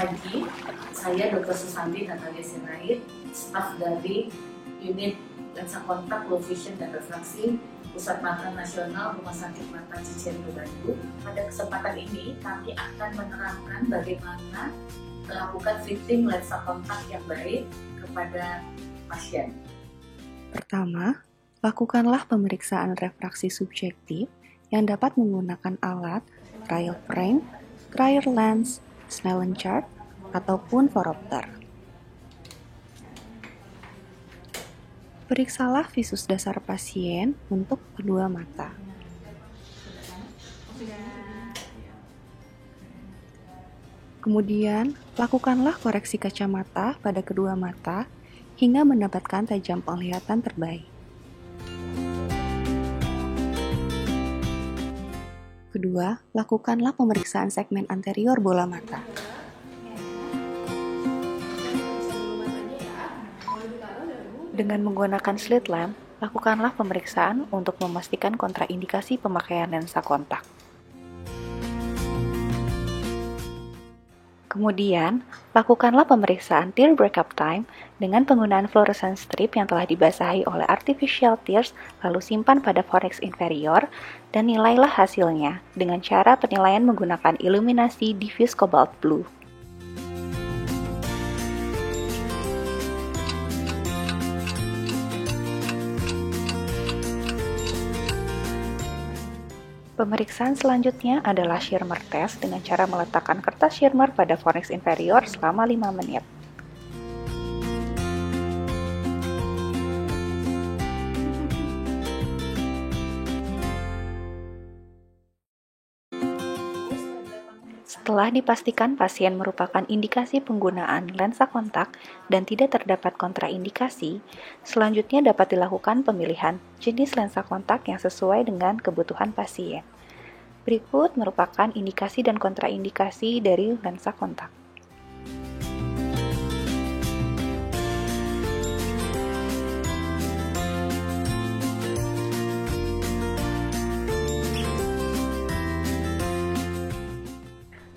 pagi, saya Dr. Susanti Natalia Sirait, staf dari Unit Lensa Kontak, Low Vision dan Refraksi Pusat Mata Nasional Rumah Sakit Mata Cicendo Bandung. Pada kesempatan ini kami akan menerangkan bagaimana melakukan fitting lensa kontak yang baik kepada pasien. Pertama, lakukanlah pemeriksaan refraksi subjektif yang dapat menggunakan alat trial frame, trial lens, Snellen chart, ataupun phoropter. Periksalah visus dasar pasien untuk kedua mata. Kemudian, lakukanlah koreksi kacamata pada kedua mata hingga mendapatkan tajam penglihatan terbaik. Kedua, lakukanlah pemeriksaan segmen anterior bola mata. Dengan menggunakan slit lamp, lakukanlah pemeriksaan untuk memastikan kontraindikasi pemakaian lensa kontak. Kemudian, lakukanlah pemeriksaan tear breakup time dengan penggunaan fluorescence strip yang telah dibasahi oleh artificial tears, lalu simpan pada fornix inferior, dan nilailah hasilnya dengan cara penilaian menggunakan iluminasi diffuse cobalt blue. Pemeriksaan selanjutnya adalah shimmer test dengan cara meletakkan kertas shimmer pada fornix inferior selama 5 menit. Setelah dipastikan pasien merupakan indikasi penggunaan lensa kontak dan tidak terdapat kontraindikasi, selanjutnya dapat dilakukan pemilihan jenis lensa kontak yang sesuai dengan kebutuhan pasien. Berikut merupakan indikasi dan kontraindikasi dari lensa kontak.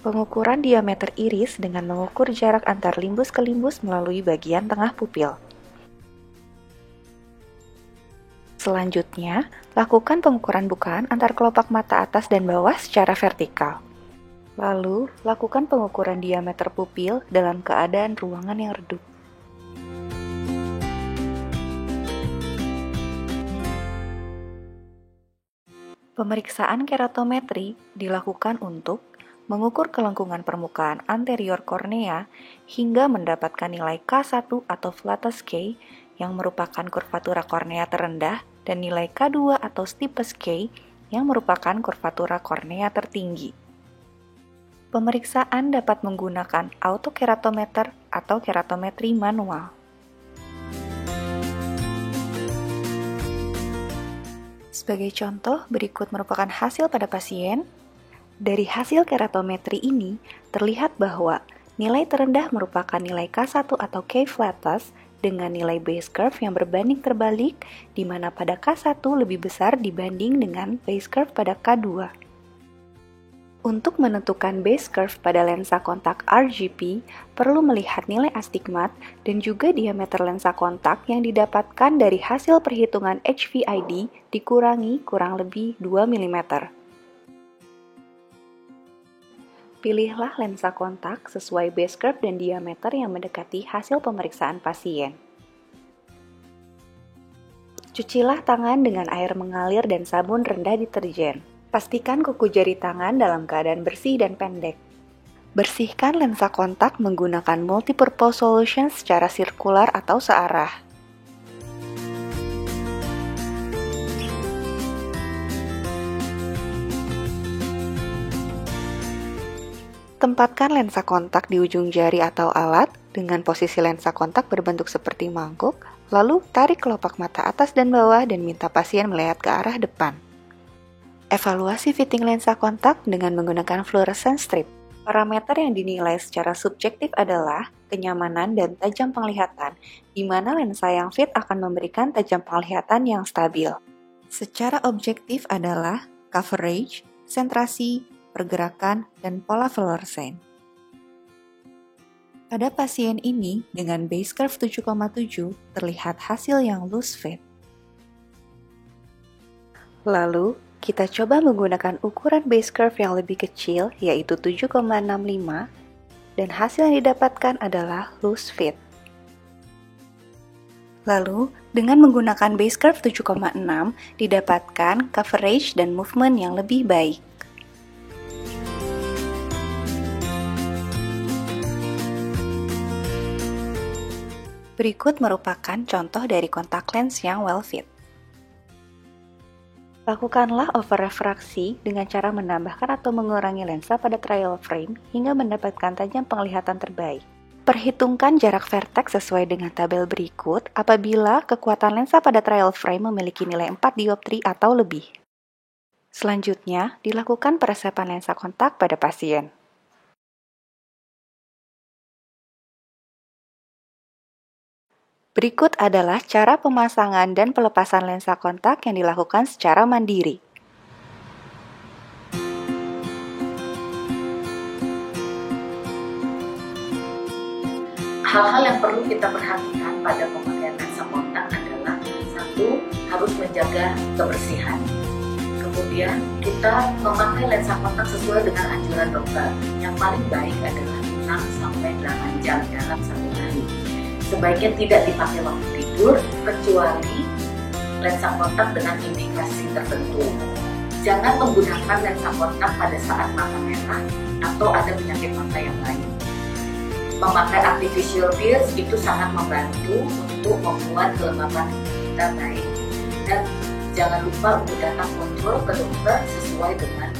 Pengukuran diameter iris dengan mengukur jarak antar limbus ke limbus melalui bagian tengah pupil. Selanjutnya, lakukan pengukuran bukaan antar kelopak mata atas dan bawah secara vertikal. Lalu, lakukan pengukuran diameter pupil dalam keadaan ruangan yang redup. Pemeriksaan keratometri dilakukan untuk mengukur kelengkungan permukaan anterior kornea hingga mendapatkan nilai K1 atau flattest K yang merupakan kurvatura kornea terendah dan nilai K2 atau steepest K yang merupakan kurvatura kornea tertinggi. Pemeriksaan dapat menggunakan autokeratometer atau keratometri manual. Sebagai contoh, berikut merupakan hasil pada pasien. Dari hasil keratometri ini, terlihat bahwa nilai terendah merupakan nilai K1 atau K flattest dengan nilai base curve yang berbanding terbalik, di mana pada K1 lebih besar dibanding dengan base curve pada K2. Untuk menentukan base curve pada lensa kontak RGP, perlu melihat nilai astigmat dan juga diameter lensa kontak yang didapatkan dari hasil perhitungan HVID dikurangi kurang lebih 2 mm. Pilihlah lensa kontak sesuai base curve dan diameter yang mendekati hasil pemeriksaan pasien. Cucilah tangan dengan air mengalir dan sabun rendah deterjen. Pastikan kuku jari tangan dalam keadaan bersih dan pendek. Bersihkan lensa kontak menggunakan multipurpose solution secara sirkular atau searah. Tempatkan lensa kontak di ujung jari atau alat dengan posisi lensa kontak berbentuk seperti mangkuk, lalu tarik kelopak mata atas dan bawah dan minta pasien melihat ke arah depan. Evaluasi fitting lensa kontak dengan menggunakan fluorescence strip. Parameter yang dinilai secara subjektif adalah kenyamanan dan tajam penglihatan, di mana lensa yang fit akan memberikan tajam penglihatan yang stabil. Secara objektif adalah coverage, sentrasi, pergerakan, dan pola fluoresen. Pada pasien ini, dengan base curve 7,7, terlihat hasil yang loose fit. Lalu, kita coba menggunakan ukuran base curve yang lebih kecil, yaitu 7,65, dan hasil yang didapatkan adalah loose fit. Lalu, dengan menggunakan base curve 7,6, didapatkan coverage dan movement yang lebih baik. Berikut merupakan contoh dari kontak lens yang well fit. Lakukanlah overrefraksi dengan cara menambahkan atau mengurangi lensa pada trial frame hingga mendapatkan tajam penglihatan terbaik. Perhitungkan jarak vertex sesuai dengan tabel berikut apabila kekuatan lensa pada trial frame memiliki nilai 4 dioptri atau lebih. Selanjutnya, dilakukan peresepan lensa kontak pada pasien. Berikut adalah cara pemasangan dan pelepasan lensa kontak yang dilakukan secara mandiri. Hal-hal yang perlu kita perhatikan pada pemakaian lensa kontak adalah: satu, harus menjaga kebersihan. Kemudian, kita memakai lensa kontak sesuai dengan anjuran dokter. Yang paling baik adalah 6-8 jam dalam satu hari. Sebaiknya tidak dipakai waktu tidur, kecuali lensa kontak dengan indikasi tertentu. Jangan menggunakan lensa kontak pada saat mata merah atau ada penyakit mata yang lain. Memakai artificial tears itu sangat membantu untuk membuat kelembapan kita baik. Dan jangan lupa untuk datang kontrol ke dokter sesuai dengan